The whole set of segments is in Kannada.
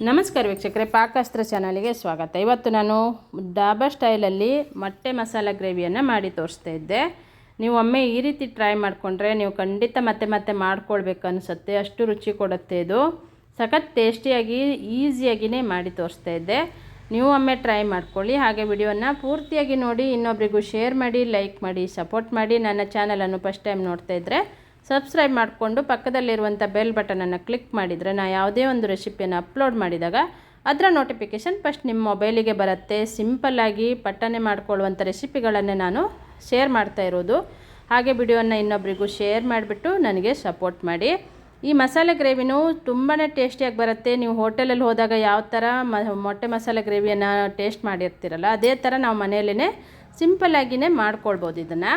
ನಮಸ್ಕಾರ ವೀಕ್ಷಕರೇ, ಪಾಕಶಾಸ್ತ್ರ ಚಾನಲ್ಗೆ ಸ್ವಾಗತ. ಇವತ್ತು ನಾನು ಡಾಬಾ ಸ್ಟೈಲಲ್ಲಿ ಮೊಟ್ಟೆ ಮಸಾಲ ಗ್ರೇವಿಯನ್ನು ಮಾಡಿ ತೋರಿಸ್ತಾ ಇದ್ದೆ. ನೀವು ಒಮ್ಮೆ ಈ ರೀತಿ ಟ್ರೈ ಮಾಡಿಕೊಂಡ್ರೆ ನೀವು ಖಂಡಿತ ಮತ್ತೆ ಮಾಡ್ಕೊಳ್ಬೇಕು ಅನಿಸುತ್ತೆ. ಅಷ್ಟು ರುಚಿ ಕೊಡುತ್ತೆ. ಇದು ಸಖತ್ ಟೇಸ್ಟಿಯಾಗಿ ಈಸಿಯಾಗಿಯೇ ಮಾಡಿ ತೋರಿಸ್ತಾ ಇದ್ದೆ. ನೀವು ಒಮ್ಮೆ ಟ್ರೈ ಮಾಡ್ಕೊಳ್ಳಿ. ಹಾಗೆ ವಿಡಿಯೋನ ಪೂರ್ತಿಯಾಗಿ ನೋಡಿ, ಇನ್ನೊಬ್ಬರಿಗೂ ಶೇರ್ ಮಾಡಿ, ಲೈಕ್ ಮಾಡಿ, ಸಪೋರ್ಟ್ ಮಾಡಿ. ನನ್ನ ಚಾನಲನ್ನು ಫಸ್ಟ್ ಟೈಮ್ ನೋಡ್ತಾ ಇದ್ದರೆ ಸಬ್ಸ್ಕ್ರೈಬ್ ಮಾಡಿಕೊಂಡು ಪಕ್ಕದಲ್ಲಿರುವಂಥ ಬೆಲ್ ಬಟನನ್ನು ಕ್ಲಿಕ್ ಮಾಡಿದರೆ ನಾನು ಯಾವುದೇ ಒಂದು ರೆಸಿಪಿಯನ್ನು ಅಪ್ಲೋಡ್ ಮಾಡಿದಾಗ ಅದರ ನೋಟಿಫಿಕೇಷನ್ ಫಸ್ಟ್ ನಿಮ್ಮ ಮೊಬೈಲಿಗೆ ಬರುತ್ತೆ. ಸಿಂಪಲ್ಲಾಗಿ ಪಟ್ಟನೆ ಮಾಡಿಕೊಳ್ಳುವಂಥ ರೆಸಿಪಿಗಳನ್ನೇ ನಾನು ಶೇರ್ ಮಾಡ್ತಾ ಇರೋದು. ಹಾಗೆ ವಿಡಿಯೋನ ಇನ್ನೊಬ್ಬರಿಗೂ ಶೇರ್ ಮಾಡಿಬಿಟ್ಟು ನನಗೆ ಸಪೋರ್ಟ್ ಮಾಡಿ. ಈ ಮಸಾಲೆ ಗ್ರೇವಿನೂ ತುಂಬಾ ಟೇಸ್ಟಿಯಾಗಿ ಬರುತ್ತೆ. ನೀವು ಹೋಟೆಲಲ್ಲಿ ಹೋದಾಗ ಯಾವ ಥರ ಮೊಟ್ಟೆ ಮಸಾಲೆ ಗ್ರೇವಿಯನ್ನು ಟೇಸ್ಟ್ ಮಾಡಿರ್ತೀರಲ್ಲ, ಅದೇ ಥರ ನಾವು ಮನೆಯಲ್ಲೇ ಸಿಂಪಲ್ಲಾಗಿಯೇ ಮಾಡ್ಕೊಳ್ಬೋದು. ಇದನ್ನು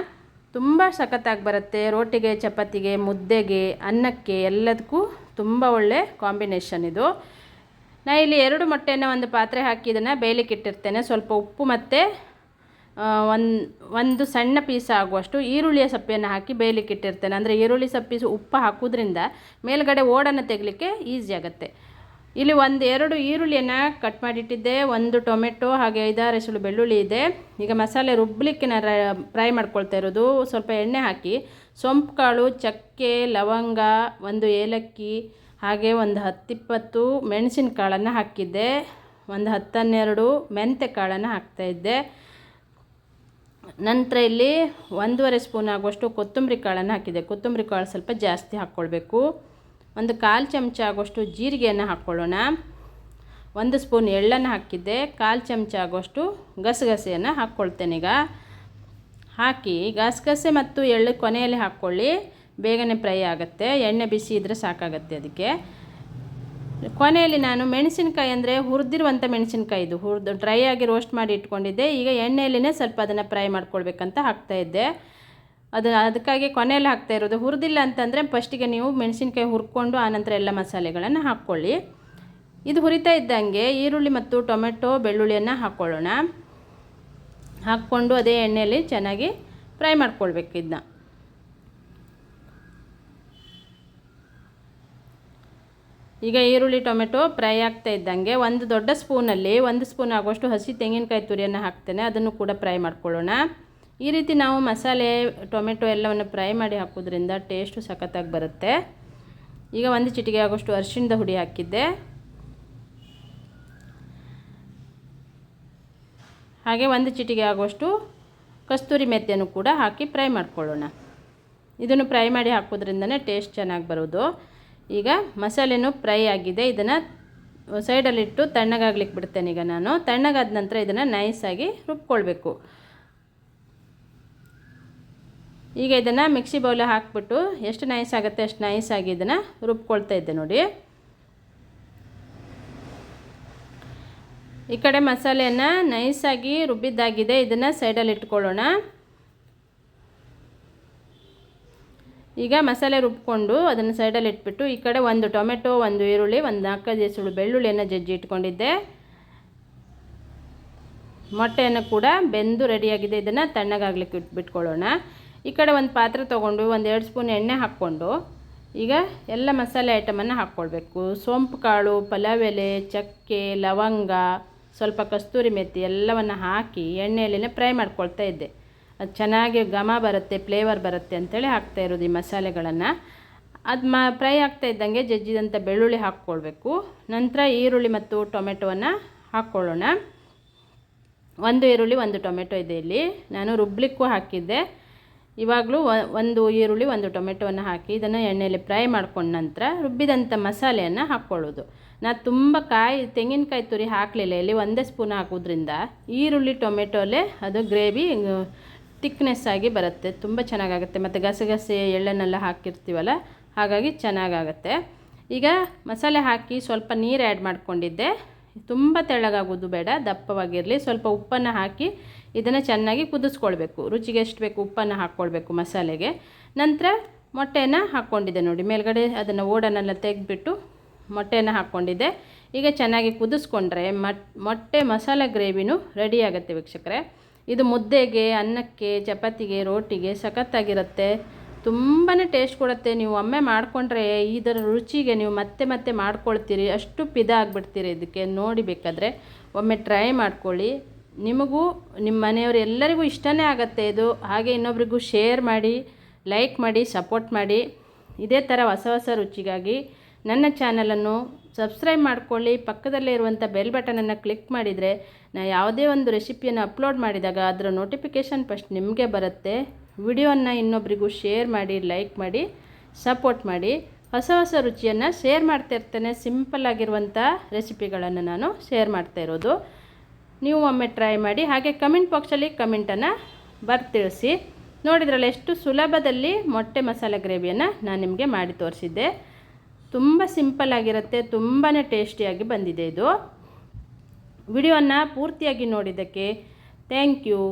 ತುಂಬ ಸಖತ್ತಾಗಿ ಬರುತ್ತೆ. ರೋಟಿಗೆ, ಚಪಾತಿಗೆ, ಮುದ್ದೆಗೆ, ಅನ್ನಕ್ಕೆ ಎಲ್ಲದಕ್ಕೂ ತುಂಬ ಒಳ್ಳೆ ಕಾಂಬಿನೇಷನ್ ಇದು. ನಾನು ಇಲ್ಲಿ 2 ಮೊಟ್ಟೆನ ಒಂದು ಪಾತ್ರೆ ಹಾಕಿ ಇದನ್ನು ಬೇಯಲಿಕ್ಕೆ ಇಟ್ಟಿರ್ತೇನೆ. ಸ್ವಲ್ಪ ಉಪ್ಪು ಮತ್ತು ಒಂದು ಸಣ್ಣ ಪೀಸ್ ಆಗುವಷ್ಟು ಈರುಳ್ಳಿಯ ಸಪ್ಪೆಯನ್ನು ಹಾಕಿ ಬೇಯಲಿಕ್ಕೆ ಇಟ್ಟಿರ್ತೇನೆ. ಅಂದರೆ ಈರುಳ್ಳಿ ಸಪ್ಪೆ ಉಪ್ಪು ಹಾಕೋದ್ರಿಂದ ಮೇಲ್ಗಡೆ ಓಡನ್ನು ತೆಗಲಿಕ್ಕೆ ಈಸಿ ಆಗುತ್ತೆ. ಇಲ್ಲಿ 1-2 ಈರುಳ್ಳಿಯನ್ನು ಕಟ್ ಮಾಡಿಟ್ಟಿದ್ದೆ, 1 ಟೊಮೆಟೊ, ಹಾಗೆ 5-6 ಎಸಳು ಬೆಳ್ಳುಳ್ಳಿ ಇದೆ. ಈಗ ಮಸಾಲೆ ರುಬ್ಬಲಿಕ್ಕೆ ನಾನು ಫ್ರೈ ಮಾಡ್ಕೊಳ್ತಾ ಇರೋದು. ಸ್ವಲ್ಪ ಎಣ್ಣೆ ಹಾಕಿ ಸೊಂಪು ಕಾಳು, ಚಕ್ಕೆ, ಲವಂಗ, 1 ಏಲಕ್ಕಿ, ಹಾಗೆ ಒಂದು 10-20 ಮೆಣಸಿನ ಕಾಳನ್ನು ಹಾಕಿದ್ದೆ. ಒಂದು 10-12 ಮೆಂತ್ಯ ಕಾಳನ್ನು ಹಾಕ್ತಾಯಿದ್ದೆ. ನಂತರ ಇಲ್ಲಿ 1.5 ಸ್ಪೂನ್ ಆಗುವಷ್ಟು ಕೊತ್ತಂಬರಿ ಕಾಳನ್ನು ಹಾಕಿದ್ದೆ. ಕೊತ್ತಂಬರಿ ಕಾಳು ಸ್ವಲ್ಪ ಜಾಸ್ತಿ ಹಾಕ್ಕೊಳ್ಬೇಕು. 1/4 ಚಮಚ ಆಗುವಷ್ಟು ಜೀರಿಗೆಯನ್ನು ಹಾಕ್ಕೊಳ್ಳೋಣ. 1 ಸ್ಪೂನ್ ಎಳ್ಳನ್ನು ಹಾಕಿದ್ದೆ. 1/4 ಚಮಚ ಆಗುವಷ್ಟು ಗಸಗಸೆಯನ್ನು ಹಾಕ್ಕೊಳ್ತೇನೆ. ಈಗ ಹಾಕಿ ಗಸಗಸೆ ಮತ್ತು ಎಳ್ಳು ಕೊನೆಯಲ್ಲಿ ಹಾಕ್ಕೊಳ್ಳಿ, ಬೇಗನೆ ಫ್ರೈ ಆಗುತ್ತೆ. ಎಣ್ಣೆ ಬಿಸಿ ಇದ್ದರೆ ಸಾಕಾಗುತ್ತೆ. ಅದಕ್ಕೆ ಕೊನೆಯಲ್ಲಿ ನಾನು ಮೆಣಸಿನಕಾಯಿ, ಅಂದರೆ ಹುರಿದಿರುವಂಥ ಮೆಣಸಿನಕಾಯಿ, ಇದು ಡ್ರೈ ಆಗಿ ರೋಸ್ಟ್ ಮಾಡಿ ಇಟ್ಕೊಂಡಿದ್ದೆ. ಈಗ ಎಣ್ಣೆಯಲ್ಲೇ ಸ್ವಲ್ಪ ಅದನ್ನು ಫ್ರೈ ಮಾಡ್ಕೊಳ್ಬೇಕಂತ ಹಾಕ್ತಾಯಿದ್ದೆ. ಅದಕ್ಕಾಗಿ ಕೊನೆಯಲ್ಲಿ ಹಾಕ್ತಾ ಇರೋದು. ಹುರಿದಿಲ್ಲ ಅಂತಂದರೆ ಫಸ್ಟಿಗೆ ನೀವು ಮೆಣಸಿನ್ಕಾಯಿ ಹುರ್ಕೊಂಡು ಆನಂತರ ಎಲ್ಲ ಮಸಾಲೆಗಳನ್ನು ಹಾಕ್ಕೊಳ್ಳಿ. ಇದು ಹುರಿತಾ ಇದ್ದಂಗೆ ಈರುಳ್ಳಿ ಮತ್ತು ಟೊಮೆಟೊ, ಬೆಳ್ಳುಳ್ಳಿಯನ್ನು ಹಾಕ್ಕೊಳ್ಳೋಣ. ಹಾಕ್ಕೊಂಡು ಅದೇ ಎಣ್ಣೆಯಲ್ಲಿ ಚೆನ್ನಾಗಿ ಫ್ರೈ ಮಾಡ್ಕೊಳ್ಬೇಕು. ಇದನ್ನ ಈಗ ಈರುಳ್ಳಿ ಟೊಮೆಟೊ ಫ್ರೈ ಆಗ್ತಾ ಇದ್ದಂಗೆ 1 ದೊಡ್ಡ ಸ್ಪೂನಲ್ಲಿ 1 ಸ್ಪೂನ್ ಆಗುವಷ್ಟು ಹಸಿ ತೆಂಗಿನಕಾಯಿ ತುರಿಯನ್ನು ಹಾಕ್ತೇನೆ. ಅದನ್ನು ಕೂಡ ಫ್ರೈ ಮಾಡ್ಕೊಳ್ಳೋಣ. ಈ ರೀತಿ ನಾವು ಮಸಾಲೆ, ಟೊಮೆಟೊ ಎಲ್ಲವನ್ನು ಫ್ರೈ ಮಾಡಿ ಹಾಕೋದ್ರಿಂದ ಟೇಸ್ಟು ಸಖತ್ತಾಗಿ ಬರುತ್ತೆ. ಈಗ 1 ಚಿಟಿಕೆ ಆಗೋಷ್ಟು ಅರಿಶಿಣದ ಹುಡಿ ಹಾಕಿದ್ದೆ. ಹಾಗೆ 1 ಚಿಟಿಕೆ ಆಗುವಷ್ಟು ಕಸ್ತೂರಿ ಮೆಂತ್ಯನೂ ಕೂಡ ಹಾಕಿ ಫ್ರೈ ಮಾಡ್ಕೊಳ್ಳೋಣ. ಇದನ್ನು ಫ್ರೈ ಮಾಡಿ ಹಾಕೋದ್ರಿಂದನೇ ಟೇಸ್ಟ್ ಚೆನ್ನಾಗಿ ಬರೋದು. ಈಗ ಮಸಾಲೆನೂ ಫ್ರೈ ಆಗಿದೆ. ಇದನ್ನು ಸೈಡಲ್ಲಿಟ್ಟು ತಣ್ಣಗಾಗ್ಲಿಕ್ಕೆ ಬಿಡ್ತೇನೆ. ಈಗ ನಾನು ತಣ್ಣಗಾದ ನಂತರ ಇದನ್ನು ನೈಸಾಗಿ ರುಬ್ಕೊಳ್ಬೇಕು. ಈಗ ಇದನ್ನು ಮಿಕ್ಸಿ ಬೌಲ್ ಹಾಕಿಬಿಟ್ಟು ಎಷ್ಟು ನೈಸ್ ಆಗುತ್ತೆ ಅಷ್ಟು ನೈಸಾಗಿ ಇದನ್ನು ರುಬ್ಕೊಳ್ತಾ ಇದ್ದೆ ನೋಡಿ. ಈ ಕಡೆ ಮಸಾಲೆಯನ್ನು ನೈಸಾಗಿ ರುಬ್ಬಿದ್ದಾಗಿದೆ. ಇದನ್ನು ಸೈಡಲ್ಲಿ ಇಟ್ಕೊಳ್ಳೋಣ. ಈಗ ಮಸಾಲೆ ರುಬ್ಕೊಂಡು ಅದನ್ನು ಸೈಡಲ್ಲಿ ಇಟ್ಬಿಟ್ಟು ಈ ಕಡೆ 1 ಟೊಮೆಟೊ, 1 ಈರುಳ್ಳಿ, 4-5 ಎಸಳು ಬೆಳ್ಳುಳ್ಳಿಯನ್ನು ಜಜ್ಜಿ ಇಟ್ಕೊಂಡಿದ್ದೆ. ಮೊಟ್ಟೆಯನ್ನು ಕೂಡ ಬೆಂದು ರೆಡಿಯಾಗಿದೆ. ಇದನ್ನು ತಣ್ಣಗಾಗ್ಲಿಕ್ಕೆ ಬಿಟ್ಕೊಳ್ಳೋಣ. ಈ ಕಡೆ ಒಂದು ಪಾತ್ರೆ ತೊಗೊಂಡು 1-2 ಸ್ಪೂನ್ ಎಣ್ಣೆ ಹಾಕ್ಕೊಂಡು ಈಗ ಎಲ್ಲ ಮಸಾಲೆ ಐಟಮನ್ನು ಹಾಕ್ಕೊಳ್ಬೇಕು. ಸೋಂಪು ಕಾಳು, ಪಲಾವ್ ಎಲೆ, ಚಕ್ಕೆ, ಲವಂಗ, ಸ್ವಲ್ಪ ಕಸ್ತೂರಿ ಮೆಥಿ ಎಲ್ಲವನ್ನು ಹಾಕಿ ಎಣ್ಣೆಯಲ್ಲೇ ಫ್ರೈ ಮಾಡ್ಕೊಳ್ತಾ ಇದ್ದೆ. ಅದು ಚೆನ್ನಾಗಿ ಘಮ ಬರುತ್ತೆ, ಫ್ಲೇವರ್ ಬರುತ್ತೆ ಅಂಥೇಳಿ ಹಾಕ್ತಾ ಇರೋದು ಈ ಮಸಾಲೆಗಳನ್ನು. ಅದು ಫ್ರೈ ಆಗ್ತಾ ಇದ್ದಂಗೆ ಜಜ್ಜಿದಂಥ ಬೆಳ್ಳುಳ್ಳಿ ಹಾಕ್ಕೊಳ್ಬೇಕು. ನಂತರ ಈರುಳ್ಳಿ ಮತ್ತು ಟೊಮೆಟೊವನ್ನು ಹಾಕ್ಕೊಳ್ಳೋಣ. 1 ಈರುಳ್ಳಿ 1 ಟೊಮೆಟೊ ಇದೆ. ಇಲ್ಲಿ ನಾನು ರುಬ್ಲಿಕ್ಕೂ ಹಾಕಿದ್ದೆ. ಇವಾಗಲೂ 1 ಈರುಳ್ಳಿ 1 ಟೊಮೆಟೊವನ್ನು ಹಾಕಿ ಇದನ್ನು ಎಣ್ಣೆಯಲ್ಲಿ ಫ್ರೈ ಮಾಡ್ಕೊಂಡ ನಂತರ ರುಬ್ಬಿದಂಥ ಮಸಾಲೆಯನ್ನು ಹಾಕ್ಕೊಳ್ಳೋದು. ನಾನು ತುಂಬ ತೆಂಗಿನಕಾಯಿ ತುರಿ ಹಾಕಲಿಲ್ಲ. ಇಲ್ಲಿ 1 ಸ್ಪೂನ್ ಹಾಕೋದ್ರಿಂದ ಈರುಳ್ಳಿ ಟೊಮೆಟೊಲ್ಲೇ ಅದು ಗ್ರೇವಿ ತಿಕ್ನೆಸ್ ಆಗಿ ಬರುತ್ತೆ, ತುಂಬ ಚೆನ್ನಾಗಾಗುತ್ತೆ. ಮತ್ತು ಗಸಗಸೆ ಎಳ್ಳನ್ನೆಲ್ಲ ಹಾಕಿರ್ತೀವಲ್ಲ, ಹಾಗಾಗಿ ಚೆನ್ನಾಗಾಗುತ್ತೆ. ಈಗ ಮಸಾಲೆ ಹಾಕಿ ಸ್ವಲ್ಪ ನೀರು ಆ್ಯಡ್ ಮಾಡ್ಕೊಂಡಿದ್ದೆ. ತುಂಬ ತೆಳ್ಳಗಾಗೋದು ಬೇಡ, ದಪ್ಪವಾಗಿರಲಿ. ಸ್ವಲ್ಪ ಉಪ್ಪನ್ನು ಹಾಕಿ ಇದನ್ನು ಚೆನ್ನಾಗಿ ಕುದಿಸ್ಕೊಳ್ಬೇಕು. ರುಚಿಗೆ ಎಷ್ಟು ಬೇಕು ಉಪ್ಪನ್ನು ಹಾಕ್ಕೊಳ್ಬೇಕು ಮಸಾಲೆಗೆ. ನಂತರ ಮೊಟ್ಟೆಯನ್ನು ಹಾಕ್ಕೊಂಡಿದ್ದೆ ನೋಡಿ. ಮೇಲ್ಗಡೆ ಅದನ್ನು ಓಡನ್ನೆಲ್ಲ ತೆಗೆದುಬಿಟ್ಟು ಮೊಟ್ಟೆಯನ್ನು ಹಾಕ್ಕೊಂಡಿದ್ದೆ. ಈಗ ಚೆನ್ನಾಗಿ ಕುದಿಸ್ಕೊಂಡ್ರೆ ಮೊಟ್ಟೆ ಮಸಾಲೆ ಗ್ರೇವಿನೂ ರೆಡಿ ಆಗುತ್ತೆ ವೀಕ್ಷಕರೇ. ಇದು ಮುದ್ದೆಗೆ, ಅನ್ನಕ್ಕೆ, ಚಪಾತಿಗೆ, ರೋಟಿಗೆ ಸಖತ್ತಾಗಿರುತ್ತೆ. ತುಂಬಾ ಟೇಸ್ಟ್ ಕೊಡುತ್ತೆ. ನೀವು ಒಮ್ಮೆ ಮಾಡಿಕೊಂಡ್ರೆ ಇದರ ರುಚಿಗೆ ನೀವು ಮತ್ತೆ ಮತ್ತೆ ಮಾಡ್ಕೊಳ್ತೀರಿ, ಅಷ್ಟು ಪಿದ ಆಗಿಬಿಡ್ತೀರಿ. ಇದಕ್ಕೆ ನೋಡಿ ಬೇಕಾದರೆ ಒಮ್ಮೆ ಟ್ರೈ ಮಾಡ್ಕೊಳ್ಳಿ. ನಿಮಗೂ ನಿಮ್ಮ ಮನೆಯವರು ಎಲ್ಲರಿಗೂ ಇಷ್ಟನೇ ಆಗುತ್ತೆ ಇದು. ಹಾಗೆ ಇನ್ನೊಬ್ರಿಗೂ ಶೇರ್ ಮಾಡಿ, ಲೈಕ್ ಮಾಡಿ, ಸಪೋರ್ಟ್ ಮಾಡಿ. ಇದೇ ಥರ ಹೊಸ ಹೊಸ ರುಚಿಗಾಗಿ ನನ್ನ ಚಾನಲನ್ನು ಸಬ್ಸ್ಕ್ರೈಬ್ ಮಾಡ್ಕೊಳ್ಳಿ. ಪಕ್ಕದಲ್ಲೇ ಇರುವಂಥ ಬೆಲ್ ಬಟನನ್ನು ಕ್ಲಿಕ್ ಮಾಡಿದರೆ ನಾನು ಯಾವುದೇ ಒಂದು ರೆಸಿಪಿಯನ್ನು ಅಪ್ಲೋಡ್ ಮಾಡಿದಾಗ ಅದರ ನೋಟಿಫಿಕೇಷನ್ ಫಸ್ಟ್ ನಿಮಗೆ ಬರುತ್ತೆ. ವಿಡಿಯೋನ ಇನ್ನೊಬ್ರಿಗೂ ಶೇರ್ ಮಾಡಿ, ಲೈಕ್ ಮಾಡಿ, ಸಪೋರ್ಟ್ ಮಾಡಿ. ಹೊಸ ಹೊಸ ರುಚಿಯನ್ನು ಶೇರ್ ಮಾಡ್ತಾ ಇರ್ತೇನೆ. ಸಿಂಪಲ್ ಆಗಿರುವಂಥ ರೆಸಿಪಿಗಳನ್ನು ನಾನು ಶೇರ್ ಮಾಡ್ತಾ ಇರೋದು. ನೀವು ಒಮ್ಮೆ ಟ್ರೈ ಮಾಡಿ. ಹಾಗೆ ಕಮೆಂಟ್ ಬಾಕ್ಸಲ್ಲಿ ಕಮೆಂಟನ್ನು ತಿಳಿಸಿ. ನೋಡಿದ್ರಲ್ಲ ಎಷ್ಟು ಸುಲಭದಲ್ಲಿ ಮೊಟ್ಟೆ ಮಸಾಲೆ ಗ್ರೇವಿಯನ್ನು ನಾನು ನಿಮಗೆ ಮಾಡಿ ತೋರಿಸಿದ್ದೆ. ತುಂಬ ಸಿಂಪಲ್ ಆಗಿರುತ್ತೆ, ತುಂಬಾ ಟೇಸ್ಟಿಯಾಗಿ ಬಂದಿದೆ ಇದು. ವಿಡಿಯೋನ ಪೂರ್ತಿಯಾಗಿ ನೋಡಿದ್ದಕ್ಕೆ ಥ್ಯಾಂಕ್ ಯು.